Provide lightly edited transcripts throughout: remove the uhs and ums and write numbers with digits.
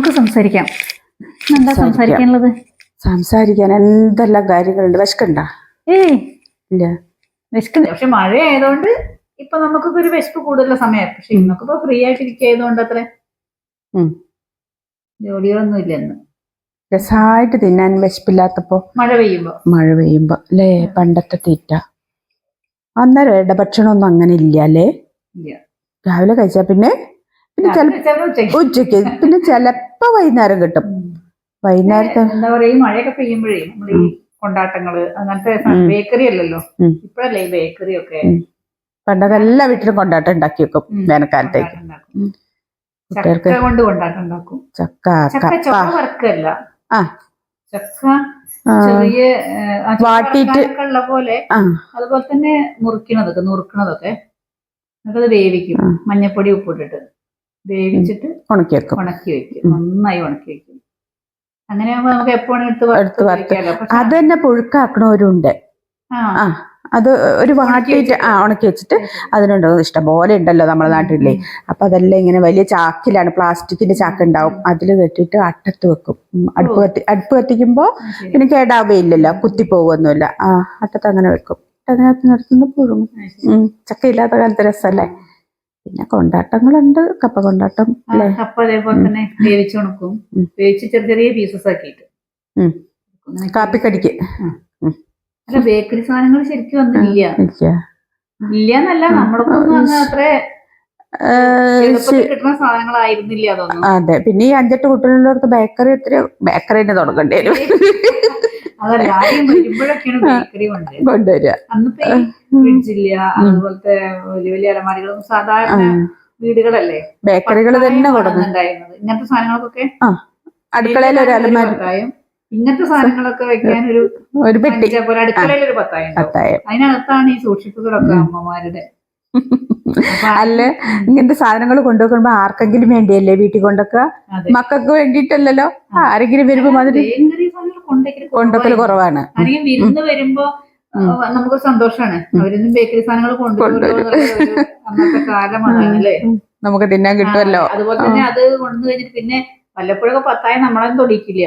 നമുക്ക് സംസാരിക്കാം. എന്താ സംസാരിക്കാനുള്ളത്? സംസാരിക്കാൻ എന്തെല്ലാം കാര്യങ്ങളുണ്ട്. വിശക്കണ്ട? ഏയ് ഇല്ല, വിശക്കുന്നില്ല. പക്ഷെ മഴ ആയതുകൊണ്ട് ഇപ്പൊ നമുക്കൊക്കെ ഒരു വിശപ്പ് കൂടുതലുള്ള സമയം. പക്ഷെ ഇന്നൊക്കെ ഇപ്പൊ ഫ്രീ ആയിട്ട് ഇരിക്കുന്നതുകൊണ്ട് അത്ര ജോലികളൊന്നും ഇല്ല ഇന്ന്. രസമായിട്ട് തിന്നാൻ വിശപ്പില്ലാത്തപ്പോ മഴ പെയ്യുമ്പോ അല്ലേ? പണ്ടത്തെ തീറ്റ. അന്നേരം ഇടഭക്ഷണമൊന്നും അങ്ങനെ ഇല്ല അല്ലേ? രാവിലെ കഴിച്ചാ പിന്നെ ഉച്ചക്ക്, പിന്നെ ചിലപ്പോ വൈകുന്നേരം കിട്ടും. വൈകുന്നേരത്തെ എന്താ പറയാ, ഈ മഴയൊക്കെ പെയ്യുമ്പോഴേ നമ്മൾ ഈ കൊണ്ടാട്ടങ്ങള് അങ്ങനത്തെ ബേക്കറി അല്ലല്ലോ ഇപ്പഴല്ലേ ഈ ബേക്കറി ഒക്കെ. പണ്ടൊക്കെ എല്ലാ വീട്ടിലും കൊണ്ടാട്ടം ഉണ്ടാക്കി വെക്കും വേനൽക്കാലത്തേക്ക്. ചക്ക കൊണ്ട് കൊണ്ടാട്ടം ഉണ്ടാക്കും. ചക്ക വറുക്കല്ല, ചക്ക ചെറിയ വാട്ടിട്ട് ഉള്ള പോലെ, അതുപോലെ തന്നെ നുറുക്കണതൊക്കെ നമുക്കത് വേവിക്കും. മഞ്ഞപ്പൊടി ഉപ്പിട്ടിട്ട് വേവിച്ചിട്ട് ഉണക്കി വെക്കും. നന്നായി ഉണക്കി വെക്കും. അങ്ങനെ ആകുമ്പോ നമുക്ക് എപ്പോഴും എടുത്ത് വറുക്കാലോ. അത് തന്നെ പുഴുക്കാക്കണവരുണ്ട്. അത് ഒരു വാട്ടിയിട്ട് ഉണക്കി വെച്ചിട്ട് അതിനുണ്ടോ ഇഷ്ടം പോലെ ഉണ്ടല്ലോ നമ്മുടെ നാട്ടിലെ. അപ്പൊ അതെല്ലാം ഇങ്ങനെ വലിയ ചാക്കിലാണ്, പ്ലാസ്റ്റിക്കിന്റെ ചാക്ക് ഉണ്ടാവും, അതിൽ കെട്ടിയിട്ട് അട്ടത്ത് വെക്കും. അടുപ്പ് കത്തിക്കുമ്പോ പിന്നെ കേടാവുകയില്ലല്ലോ, കുത്തിപ്പോവൊന്നുമില്ല. അട്ടത്ത് അങ്ങനെ വെക്കും. അതിനകത്ത് നിർത്തുന്ന പുഴുങ്ങും. ചക്കയില്ലാത്ത കാലത്ത് രസമല്ലേ. പിന്നെ കൊണ്ടാട്ടങ്ങളുണ്ട്, കപ്പ കൊണ്ടാട്ടം. കപ്പ അതേപോലെ തന്നെ വേവിച്ച് ഉണക്കും. വേവിച്ച് ചെറിയ ചെറിയ പീസസ് ആക്കിയിട്ട് കാപ്പിക്കടിക്ക്. അല്ല, ബേക്കറി സാധനങ്ങൾ ശരിക്കും ഒന്നും ഇല്ലന്നല്ല, നമ്മൾക്കൊന്നും അങ്ങനെ അത്ര കിട്ടുന്ന സാധനങ്ങളായിരുന്നില്ല അതൊന്നും. അതെ, പിന്നെ ഈ 5-8 കുട്ടികളുടെ ബേക്കറി തന്നെ തുടങ്ങേണ്ടി വരും. അതല്ല, ആദ്യം വരുമ്പോഴൊക്കെയാണ് ബേക്കറി കൊണ്ടുവരിക. അന്നിപ്പോ ഈ ഫ്രിഡ്ജില്ല, അതുപോലത്തെ വലിയ വലിയ അലമാരികളും സാധാരണ വീടുകളല്ലേ, ബേക്കറികൾ തന്നെ ഉണ്ടായിരുന്നത്. ഇങ്ങനത്തെ സാധനങ്ങൾക്കൊക്കെ അടുക്കളയിൽ ഒരു അലമാരി, ഇങ്ങനത്തെ സാധനങ്ങളൊക്കെ വെക്കാൻ ഒരു പെട്ടി, അടുക്കളയിൽ ഒരു പത്തായം. അതിനകത്താണ് ഈ സൂക്ഷിപ്പുകളൊക്കെ അമ്മമാരുടെ. അല്ല, ഇങ്ങനത്തെ സാധനങ്ങൾ കൊണ്ടുവെക്കുമ്പോ ആർക്കെങ്കിലും വേണ്ടിയല്ലേ വീട്ടിൽ കൊണ്ടൊക്കെ? മക്കൾക്ക് വേണ്ടിയിട്ടല്ലല്ലോ. ആരെങ്കിലും വരുമ്പോ കൊണ്ടൊക്കല് കുറവാണ്. ആരെങ്കിലും വിരുന്ന് വരുമ്പോ നമുക്ക് സന്തോഷമാണ്. അവരൊന്നും ബേക്കറി സാധനങ്ങൾ കൊണ്ടുവരുമല്ലോ. അന്നത്തെ കാലം അതാണല്ലേ, നമുക്ക് തിന്നാൻ കിട്ടുമല്ലോ. അതുപോലെ തന്നെ അത് കൊണ്ടു കഴിഞ്ഞിട്ട് പിന്നെ വല്ലപ്പോഴൊക്കെ പത്തായം നമ്മളൊന്നും തൊടിക്കില്ല.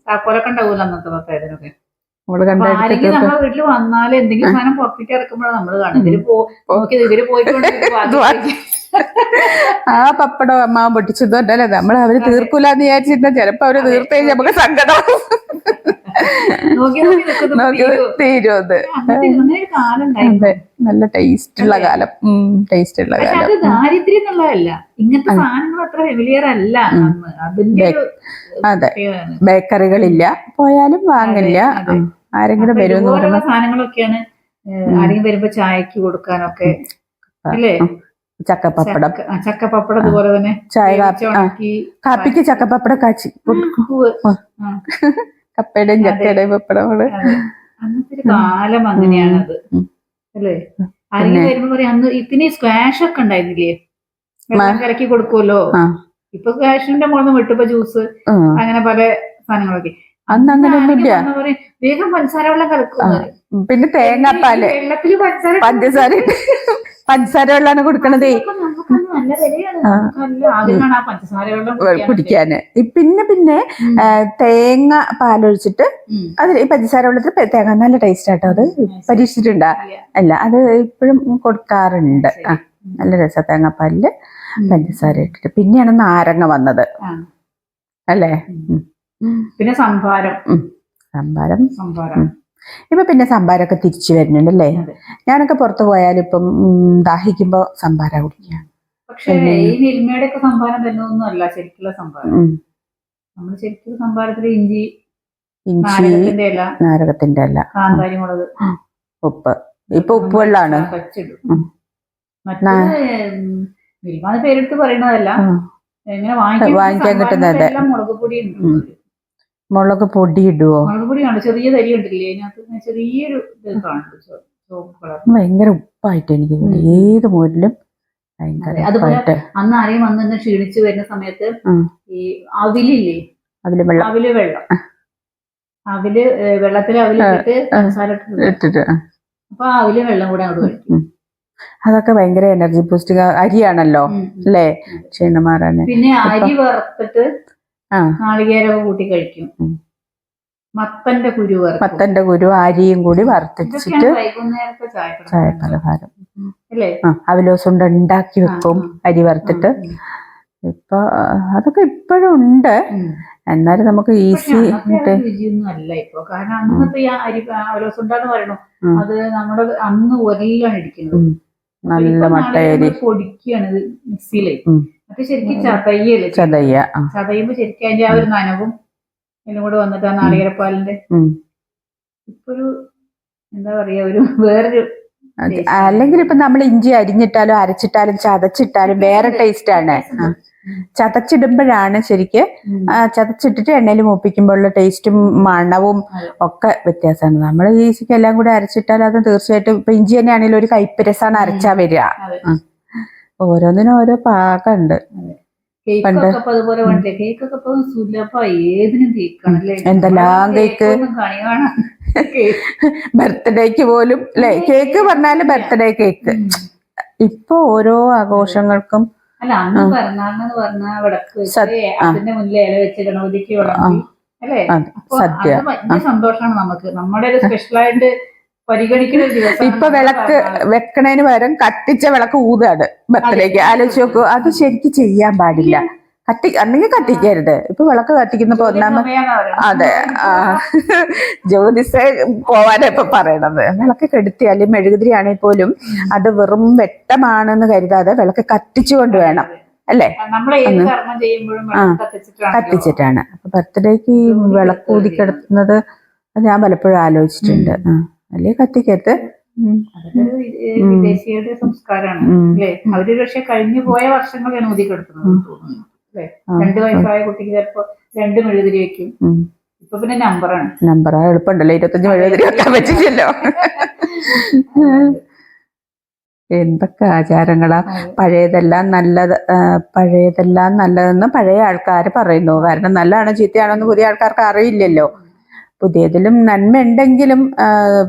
താക്കോലൊക്കെ ഉണ്ടാവൂല്ലോ അന്നത്തെ പത്തായത്തിനൊക്കെ. ആരെങ്കിലും നമ്മളെ വീട്ടിൽ വന്നാലും എന്തെങ്കിലും സാധനം പുറത്തേക്ക് ഇറക്കുമ്പോഴാണ് നമ്മൾ കാണുന്നത് ഇവര് പോയിട്ട് പപ്പടം അമ്മ പൊട്ടിച്ചത് അല്ലേ, അവര് തീർക്കൂലെന്ന് വിചാരിച്ചിരുന്ന ചിലപ്പോ അവര് തീർത്ത് കഴിഞ്ഞാൽ നമുക്ക് സങ്കടം തീരും. അത് നല്ല ടേസ്റ്റുള്ള കാലം. ടേസ്റ്റുള്ള കാലം. ദാരിദ്ര്യം എന്നുള്ളതല്ല, ഇങ്ങനത്തെ സാധനങ്ങൾ അത്ര ഫെമിലിയർ അല്ല. അതെ, ബേക്കറികളില്ല, പോയാലും വാങ്ങില്ല. ആരെങ്കിലും വരുന്ന സാധനങ്ങളൊക്കെയാണ് ആരെങ്കിലും വരുമ്പോ ചായക്ക് കൊടുക്കാനൊക്കെ അല്ലേ. ചക്കപ്പപ്പടം, അതുപോലെ തന്നെ കാപ്പിക്ക് ചക്കപ്പപ്പടം കാച്ചി, കപ്പയുടെയും ചക്കയുടെയും പപ്പടങ്ങള്. അന്നത്തെ ഒരു കാലം അങ്ങനെയാണത് അല്ലേ. ആരെങ്കിലും വരുമ്പോ പറയാം, അന്ന് പിന്നെ സ്ക്വാഷ് ഒക്കെ ഉണ്ടായിരുന്നില്ലേ, വെള്ളം കലക്കി കൊടുക്കുമല്ലോ. ഇപ്പൊ സ്ക്വാഷിന്റെ മുകളിൽ വിട്ടപ്പോ ജ്യൂസ്, അങ്ങനെ പല സാധനങ്ങളൊക്കെ. അന്ന് അങ്ങനെ ഒന്നുമില്ല. വേഗം പഞ്ചസാര വെള്ളം കലക്കും. പിന്നെ തേങ്ങാപ്പാല്, പഞ്ചസാര വെള്ളമാണ് കൊടുക്കണതേ നല്ല വിലയാണ് കുടിക്കാന്. പിന്നെ തേങ്ങ പാലൊഴിച്ചിട്ട് അതിൽ ഈ പഞ്ചസാര വെള്ളത്തിൽ തേങ്ങ നല്ല ടേസ്റ്റ് ആട്ടോ. അത് പരീക്ഷിച്ചിട്ടുണ്ടാ? അല്ല, അത് ഇപ്പോഴും കൊടുക്കാറുണ്ട്. നല്ല രസം, തേങ്ങാപ്പാലില് പഞ്ചസാര ഇട്ടിട്ട്. പിന്നെയാണ് നാരങ്ങ വന്നത് അല്ലേ. പിന്നെ സംഭാരം. ഇപ്പൊ പിന്നെ സംഭാരമൊക്കെ തിരിച്ചു വരുന്നുണ്ടല്ലേ. ഞാനൊക്കെ പുറത്തു പോയാലും ഇപ്പം ദാഹിക്കുമ്പോ സംഭാര കുടിക്കുക. പക്ഷേ ഈ മിൽമയുടെ ഒക്കെ സംഭാരം തന്നെയൊന്നും അല്ല ശരിക്കുള്ള സംഭാരം. നമ്മൾ ശരിക്കും സംഭാരത്തില് ഇഞ്ചി, നാരകത്തിന്റെ ഇല, കാന്താരി മുളക്, ഉപ്പ്. ഇപ്പൊ ഉപ്പ് വെള്ളമാണ്. മിൽമ പേരെടുത്ത് പറയുന്നതല്ല, എങ്ങനെ വാങ്ങിക്കാൻ കിട്ടുന്നത്. മുളക് പൊടി ഇടുവോ? മുളക് പൊടി കാണും, ചെറിയ തരി ഉണ്ടല്ലേ അതിനകത്ത്, ചെറിയൊരു ഇത് കാണും. ഭയങ്കര ഉപ്പായിട്ട് എനിക്ക് ഏത് മോരിലും അതുപോലെ അന്ന് ആരെയും വന്ന് ക്ഷീണിച്ചു വരുന്ന സമയത്ത് ഈ അവിലില്ലേ, വെള്ളത്തിൽ അവിലിട്ട് ഇട്ടിട്ട് അപ്പൊ അവില് വെള്ളം കൂടെ അങ്ങോട്ട് കഴിക്കും. അതൊക്കെ ഭയങ്കര എനർജി ബൂസ്റ്റിംഗ് അരിയാണല്ലോ അല്ലേ, ക്ഷീണം മാറാന്. പിന്നെ അരി വറുത്തിട്ട് നാളികേരമൊക്കെ കൂട്ടി കഴിക്കും. മത്തന്റെ കുരു അരിയും കൂടി വറുത്തിച്ചിട്ട് വൈകുന്നേരത്തെ ചായപലഹാരം അല്ലേ? അവലോസുണ്ട ഉണ്ടാക്കി വെക്കും അരി വറുത്തിട്ട്. ഇപ്പൊ അതൊക്കെ ഇപ്പോഴും ഉണ്ട്, എന്നാലും നമുക്ക് ഈസി രുചിയൊന്നും അല്ല ഇപ്പൊ. കാരണം അന്നത്തെ ഈ അരി അവലോസുണ്ടെന്ന് പറയണു, അത് നമ്മുടെ അന്ന് ഒരലാണ് ഇരിക്കുന്നത്. നല്ല മട്ടയരി പൊടിക്കുകയാണ് മിക്സിയില്. അത് ശരിക്കും ചതയുമ്പോ ശരിക്കും അതിന്റെ ആ ഒരു നനവും എല്ലാം കൂടെ വന്നിട്ട് ആ നാളികേരപ്പാലിന്റെ ഇപ്പൊരു എന്താ പറയാ ഒരു വേറൊരു. അല്ലെങ്കിൽ ഇപ്പൊ നമ്മൾ ഇഞ്ചി അരിഞ്ഞിട്ടാലും അരച്ചിട്ടാലും ചതച്ചിട്ടാലും വേറെ ടേസ്റ്റ് ആണ്. ചതച്ചിടുമ്പോഴാണ് ശരിക്ക്, ചതച്ചിട്ടിട്ട് എണ്ണയിൽ മൂപ്പിക്കുമ്പോഴുള്ള ടേസ്റ്റും മണവും ഒക്കെ വ്യത്യാസമാണ്. നമ്മൾ ഈസിക്ക് എല്ലാം കൂടി അരച്ചിട്ടാൽ അത് തീർച്ചയായിട്ടും ഇപ്പൊ ഇഞ്ചി തന്നെയാണെങ്കിലും ഒരു കയ്പ്പ് രസമാണ് അരച്ചാ വരിക. ഓരോന്നിനും ഓരോ പാകമുണ്ട്. എന്തെല്ലാം കേക്ക്, ബർത്ത്ഡേക്ക് പോലും അല്ലെ കേക്ക് പറഞ്ഞാല് ബർത്ത്ഡേ കേക്ക്. ഇപ്പൊ ഓരോ ആഘോഷങ്ങൾക്കും അല്ല അന്ന് പിറന്നാളിന് പറഞ്ഞ വിളക്ക് വെച്ച് അതിന്റെ മുന്നിൽ ഇല വെച്ച് ഗണപതിക്ക് വിളമ്പി അല്ലേ? സദ്യ സന്തോഷമാണ് നമുക്ക്, നമ്മുടെ ഒരു സ്പെഷ്യലായിട്ട് പരിഗണിക്കുന്ന ഒരു ദിവസം. ഇപ്പൊ വിളക്ക് വെക്കണേന് പകരം കത്തിച്ച വിളക്ക് ഊതാണ് ബർത്ത്ഡേക്ക്. ആലോചിച്ച് നോക്കൂ, അത് ശരിക്കും ചെയ്യാൻ പാടില്ല. അല്ലെങ്കിൽ കത്തിക്കരുത്. ഇപ്പൊ വിളക്ക് കത്തിക്കുന്നപ്പോ അതെ ജ്യോതിഷ പോവാനാ ഇപ്പൊ പറയണത്. വിളക്ക് കെടുത്തിയാലും മെഴുകുതിരി ആണെങ്കിൽ പോലും അത് വെറും വെട്ടമാണെന്ന് കരുതാതെ വിളക്ക് കത്തിച്ചുകൊണ്ട് വേണം അല്ലേ? കത്തിച്ചിട്ടാണ്. അപ്പൊ ബർത്ത്ഡേക്ക് ഈ വിളക്ക് ഊതിക്കിടത്തുന്നത് ഞാൻ പലപ്പോഴും ആലോചിച്ചിട്ടുണ്ട്. അല്ലേ കത്തിക്കരുത്. വിദേശിയുടെ സംസ്കാരമാണ് അല്ലേ? അവര് പക്ഷെ കഴിഞ്ഞു പോയ വർഷങ്ങളാണ് ഊതിക്കെടുക്കുന്നത് തോന്നുന്നു. 2 വയസ്സായ കുട്ടിക്ക് ചിലപ്പോ 2 മെഴുകുതിരി വെക്കും. ഇപ്പൊ പിന്നെ നമ്പറാ എളുപ്പമുണ്ടല്ലോ, 25 മെഴുകുതിരി വെക്കാൻ പറ്റില്ലല്ലോ. എന്തൊക്കെ ആചാരങ്ങളാ. പഴയതെല്ലാം നല്ലതെന്ന് പഴയ ആൾക്കാർ പറയുന്നു. കാരണം നല്ലതാണോ ചീത്തയാണോ എന്ന് പുതിയ ആൾക്കാർക്ക് അറിയില്ലല്ലോ. പുതിയതിലും നന്മ ഉണ്ടെങ്കിലും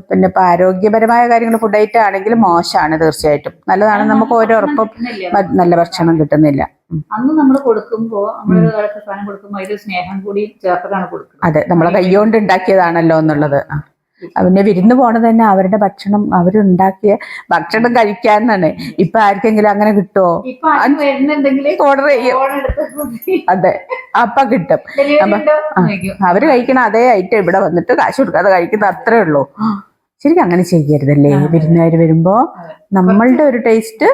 പിന്നെ ഇപ്പൊ ആരോഗ്യപരമായ കാര്യങ്ങൾ ഫുഡ് ഐറ്റം ആണെങ്കിലും മോശമാണ്. തീർച്ചയായിട്ടും നല്ലതാണ്, നമുക്ക് ഓരോ ഉറപ്പും നല്ല ഭക്ഷണം കിട്ടുന്നില്ല. അന്ന് നമ്മൾ കൊടുക്കുമ്പോ നമ്മളൊരു സാധനം കൊടുക്കുമ്പോ അതിൽ സ്നേഹം കൂടി ചേർത്താണ് കൊടുക്കുന്നത്. അതെ, നമ്മളെ കൈകൊണ്ട് ഉണ്ടാക്കിയതാണല്ലോ എന്നുള്ളത്. പിന്നെ വിരുന്ന് പോണത് തന്നെ അവരുടെ ഭക്ഷണം, അവരുണ്ടാക്കിയ ഭക്ഷണം കഴിക്കാന്നാണ്. ഇപ്പൊ ആർക്കെങ്കിലും അങ്ങനെ കിട്ടുമോ? ഓർഡർ ചെയ്യും. അതെ, അപ്പൊ കിട്ടും. അവര് കഴിക്കണ അതേ ഐറ്റം ഇവിടെ വന്നിട്ട് കാശ് കൊടുക്കാതെ കഴിക്കുന്ന അത്രേ ഉള്ളൂ. ശരിക്കും അങ്ങനെ ചെയ്യരുതല്ലേ? വിരുന്നുകാര് വരുമ്പോ നമ്മളുടെ ഒരു ടേസ്റ്റ്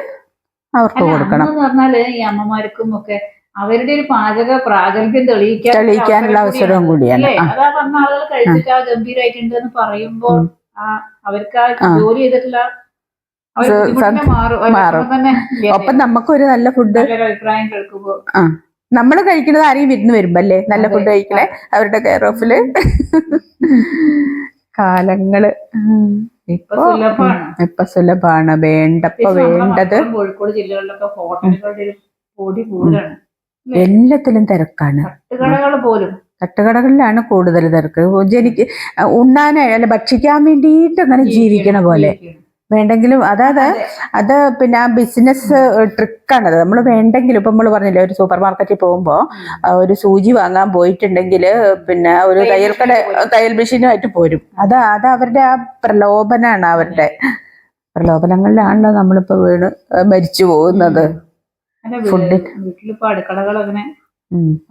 അവർക്ക് കൊടുക്കണം. പറഞ്ഞാല് ഈ അമ്മമാർക്കും ഒക്കെ അവരുടെ ഒരു പാചക പ്രാഗൽഭ്യം തെളിയിക്കാനുള്ള അവസരവും കൂടിയാണ്. അതാ പറഞ്ഞ ആളുകൾ കഴിച്ചിട്ട് ആ ഗംഭീരമായിട്ടുണ്ട് എന്ന് പറയുമ്പോൾ അവർക്ക് ആ ജോലി ചെയ്തിട്ടുള്ള മാറും. ഒപ്പം നമുക്കൊരു നല്ല ഫുഡ് അഭിപ്രായം കേൾക്കുമ്പോ നമ്മൾ കഴിക്കുന്നത് ആരെയും വിരുന്ന് വരുമ്പോ അല്ലേ നല്ല ഫുഡ് കഴിക്കണേ, അവരുടെ കെയർ ഓഫില്. കാലങ്ങള് ഇപ്പൊ സുലഭാണ്. വേണ്ടപ്പോ വേണ്ടത്. കോഴിക്കോട് ജില്ലകളിലൊക്കെ ഹോട്ടലുകളുടെ ഒരു പൊടി കൂടുതലാണ്. എല്ലാത്തിലും തിരക്കാണ്. തട്ടുകടകളിലാണ് കൂടുതൽ തിരക്ക്. ജനിക്ക് ഉണ്ണാനായാലും ഭക്ഷിക്കാൻ വേണ്ടിയിട്ട് അങ്ങനെ ജീവിക്കണ പോലെ വേണ്ടെങ്കിലും അത് പിന്നെ ആ ബിസിനസ് ട്രിക്കാണത്. നമ്മൾ വേണ്ടെങ്കിലും ഇപ്പൊ നമ്മൾ പറഞ്ഞില്ലേ, ഒരു സൂപ്പർ മാർക്കറ്റിൽ പോകുമ്പോ ഒരു സൂചി വാങ്ങാൻ പോയിട്ടുണ്ടെങ്കിൽ പിന്നെ ഒരു തയ്യൽ മെഷീനുമായിട്ട് പോരും. അത് അവരുടെ ആ പ്രലോഭനാണ്. അവരുടെ പ്രലോഭനങ്ങളിലാണല്ലോ നമ്മളിപ്പോ വീണ് മരിച്ചു പോകുന്നത്. വീട്ടിലിപ്പോ അടുക്കളകൾ അങ്ങനെ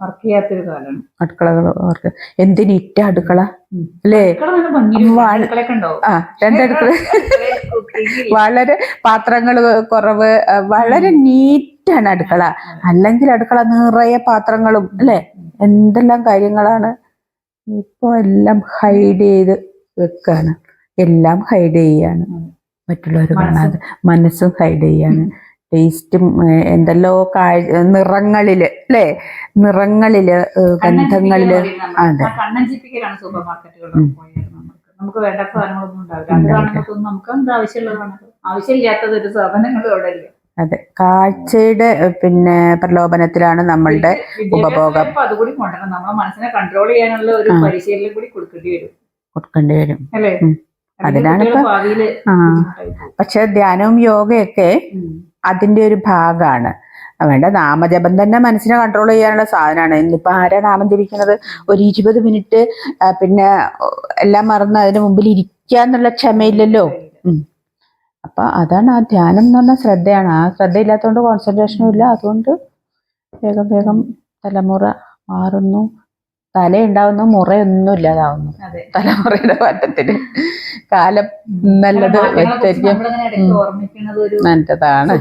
വർക്ക് ചെയ്യാത്തൊരു കാലമാണ്. അടുക്കളകൾ എന്തിനിറ്റ അടുക്കള അല്ലേ? രണ്ടടുക്കള വളരെ പാത്രങ്ങൾ കുറവ്, വളരെ നീറ്റാണ് അടുക്കള. അല്ലെങ്കിൽ അടുക്കള നിറയെ പാത്രങ്ങളും അല്ലെ, എന്തെല്ലാം കാര്യങ്ങളാണ്. ഇപ്പൊ എല്ലാം ഹൈഡ് ചെയ്ത് വെക്കാണ്, എല്ലാം ഹൈഡ് ചെയ്യാണ്. മറ്റുള്ളവർ കാണാതെ മനസ്സും ഹൈഡ് ചെയ്യാണ്. ടേസ്റ്റും എന്തെല്ലോ നിറങ്ങളില് അല്ലേ, നിറങ്ങളില് ഗന്ധങ്ങളില്. അതെ, സൂപ്പർ മാർക്കറ്റുകളിൽ നമുക്ക് വേണ്ട സാധനങ്ങളൊന്നും ഉണ്ടാവില്ല. അത് കാണുമ്പോൾ നമുക്ക് എന്താ ആവശ്യമുള്ളതാണ്, ആവശ്യമില്ലാത്തത് ഒരു സാധനങ്ങളും അവിടെ ഇല്ല. അതെ, കാഴ്ചയുടെ പിന്നെ പ്രലോഭനത്തിലാണ് നമ്മളുടെ ഉപഭോഗം. അതുകൂടി കൊണ്ടുവരണം. നമ്മളെ മനസ്സിനെ കൺട്രോൾ ചെയ്യാനുള്ള ഒരു പരിശീലനം കൂടി കൊടുക്കേണ്ടി വരും അല്ലേ? അതിനാണ് പക്ഷെ ധ്യാനവും യോഗയൊക്കെ അതിന്റെ ഒരു ഭാഗമാണ്. വേണ്ട നാമജപം തന്നെ മനസ്സിനെ കൺട്രോൾ ചെയ്യാനുള്ള സാധനമാണ്. ഇന്നിപ്പോൾ ആരാ നാമം ജപിക്കുന്നത്? ഒരു 20 മിനിറ്റ് പിന്നെ എല്ലാം മറന്ന് അതിന് മുമ്പിൽ ഇരിക്കുക എന്നുള്ള ക്ഷമയില്ലല്ലോ. അപ്പൊ അതാണ് ആ ധ്യാനം എന്ന് പറഞ്ഞാൽ ശ്രദ്ധയാണ്. ആ ശ്രദ്ധയില്ലാത്തതുകൊണ്ട് കോൺസെൻട്രേഷനും ഇല്ല. അതുകൊണ്ട് വേഗം വേഗം തലമുറ മാറുന്നു, തലയുണ്ടാവുന്നു, മുറയൊന്നും ഇല്ലാതാവുന്നു. തലമുറയുടെ മാറ്റത്തിന് കാലം നല്ലത് നല്ലതാണ്.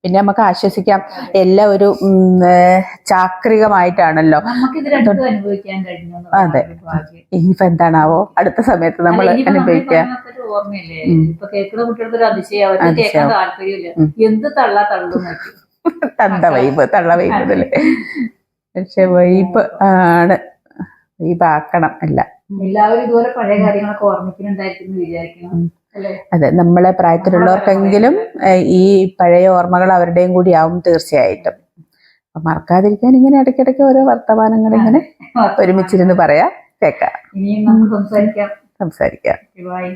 പിന്നെ നമുക്ക് ആശ്വസിക്കാം, എല്ലാം ഒരു ചാക്രികമായിട്ടാണല്ലോ. അതെ, ഇനിയിപ്പോ എന്താണാവോ അടുത്ത സമയത്ത് നമ്മൾ അനുഭവിക്കുക. തള്ള വൈബ് പക്ഷെ വൈബ് ആണ്, വൈബാക്കണം എല്ലാം. എല്ലാവരും ഇതുപോലെ പഴയ കാര്യങ്ങളൊക്കെ ഓർമ്മിക്കുന്നുണ്ടായിരിക്കും വിചാരിക്കണം. അതെ, നമ്മളെ പ്രായത്തിലുള്ളവർക്കെങ്കിലും ഈ പഴയ ഓർമ്മകൾ അവരുടെയും കൂടി ആവും തീർച്ചയായിട്ടും. അപ്പൊ മറക്കാതിരിക്കാൻ ഇങ്ങനെ ഇടയ്ക്കിടയ്ക്ക് ഓരോ വർത്തമാനങ്ങൾ ഇങ്ങനെ ഒരുമിച്ചിരുന്ന് പറയാം, കേൾക്കാം, ഇനിയും നമുക്ക് സംസാരിക്കാം. ബൈ.